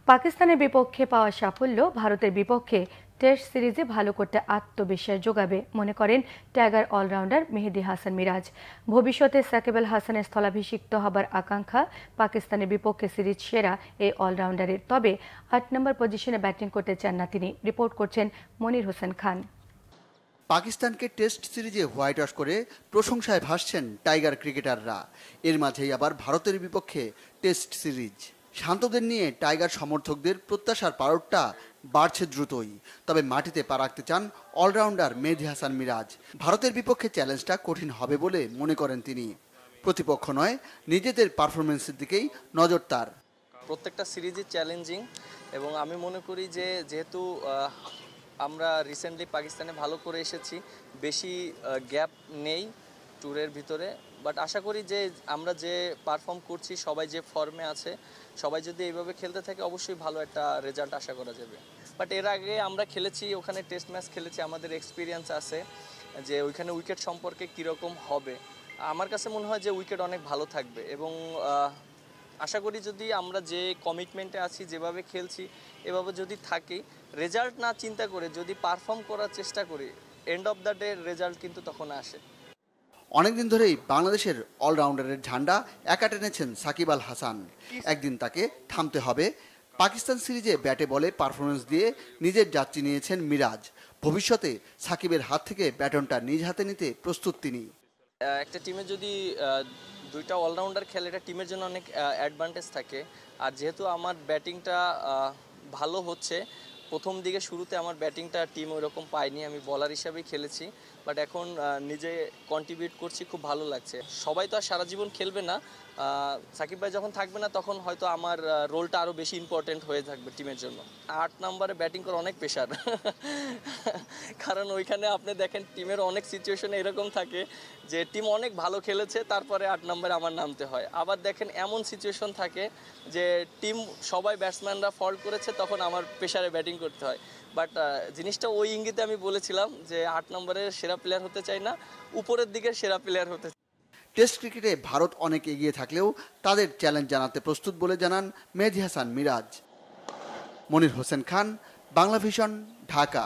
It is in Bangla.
পাকিস্তানের বিপক্ষে পাওয়া সাফল্য ভারতের বিপক্ষে টেস্ট সিরিজে ভালো করতে আত্মবিশ্বাস যোগাবে মনে করেন টাইগার অলরাউন্ডার মেহেদী হাসান মিরাজ। ভবিষ্যতে সাকিব আল হাসানের স্থলাভিষিক্ত হবার আকাঙ্ক্ষা পাকিস্তানের বিপক্ষে সিরিজ সেরা এই অলরাউন্ডারের। তবে ৮ নম্বর পজিশনে ব্যাটিং করতে চান না তিনি। রিপোর্ট করছেন মনির হোসেন খান। পাকিস্তানকে টেস্ট সিরিজে হোয়াইট ওয়াশ করে প্রশংসায় ভাসছেন টাইগার ক্রিকেটাররা। এর মাঝেই আবার ভারতের বিপক্ষে টেস্ট সিরিজ। শান্তদের নিয়ে টাইগার সমর্থকদের প্রত্যাশার পারদটা বাড়ছে দ্রুতই। তবে মাটিতে পা রাখতে চান অলরাউন্ডার মেহেদী হাসান মিরাজ। ভারতের বিপক্ষে চ্যালেঞ্জটা কঠিন হবে বলে মনে করেন তিনি। প্রতিপক্ষ নয়, নিজেদের পারফরমেন্সের দিকেই নজর তার। প্রত্যেকটা সিরিজই চ্যালেঞ্জিং এবং আমি মনে করি যে যেহেতু আমরা রিসেন্টলি পাকিস্তানে ভালো করে এসেছি, বেশি গ্যাপ নেই ট্যুরের ভিতরে, বাট আশা করি যে আমরা যে পারফর্ম করছি, সবাই যে ফর্মে আছে, সবাই যদি এইভাবে খেলতে থাকে অবশ্যই ভালো একটা রেজাল্ট আশা করা যাবে। বাট এর আগে আমরা খেলেছি, ওখানে টেস্ট ম্যাচ খেলেছি, আমাদের এক্সপিরিয়েন্স আছে যে ওইখানে উইকেট সম্পর্কে কীরকম হবে। আমার কাছে মনে হয় যে উইকেট অনেক ভালো থাকবে এবং আশা করি যদি আমরা যে কমিটমেন্টে আছি, যেভাবে খেলছি, এভাবে যদি থাকি, রেজাল্ট না চিন্তা করে যদি পারফর্ম করার চেষ্টা করি, end of the day result কিন্তু তখন আসে। অনেকদিন ধরেই বাংলাদেশের অলরাউন্ডারের ঝান্ডা একা টেনেছেন সাকিব আল হাসান। একদিন তাকে থামতে হবে। পাকিস্তান সিরিজে ব্যাটে বলে পারফরমেন্স দিয়ে নিজের যাত্রী নিয়েছেন মিরাজ। ভবিষ্যতে সাকিবের হাত থেকে ব্যাটনটা নিজ হাতে নিতে প্রস্তুত তিনি। একটা টিমে যদি দুইটা অলরাউন্ডার খেলে, এটা টিমের জন্য অনেক অ্যাডভান্টেজ থাকে। আর যেহেতু আমার ব্যাটিংটা ভালো হচ্ছে, প্রথম দিকে শুরুতে আমার ব্যাটিংটা টিম ওইরকম পায়নি, আমি বলার হিসাবেই খেলেছি, বাট এখন নিজে কন্ট্রিবিউট করছি, খুব ভালো লাগছে। সবাই তো আর সারা জীবন খেলবে না, সাকিব ভাই যখন থাকবে না তখন হয়তো আমার রোলটা আরও বেশি ইম্পর্টেন্ট হয়ে থাকবে টিমের জন্য। ৮ নম্বরে ব্যাটিং করা অনেক প্রেশার, কারণ ওইখানে আপনি দেখেন টিমের অনেক সিচুয়েশনে এরকম থাকে যে টিম অনেক ভালো খেলেছে, তারপরে ৮ নম্বরে আমার নামতে হয়। আবার দেখেন এমন সিচুয়েশন থাকে যে টিম সবাই ব্যাটসম্যানরা ফল্ট করেছে, তখন আমার প্রেশারে ব্যাটিং করতে হয়। বাট জিনিসটা ওই ইঙ্গিতে আমি বলেছিলাম যে ৮ নম্বরের সেরা প্লেয়ার হতে চাই না, উপরের দিকের সেরা প্লেয়ার হতে চাই। টেস্ট ক্রিকেটে ভারত অনেক এগিয়ে থাকলেও তাদের চ্যালেঞ্জ জানাতে প্রস্তুত বলে জানান মেহেদী হাসান মিরাজ। মনির হোসেন খান, বাংলা ভিশন, ঢাকা।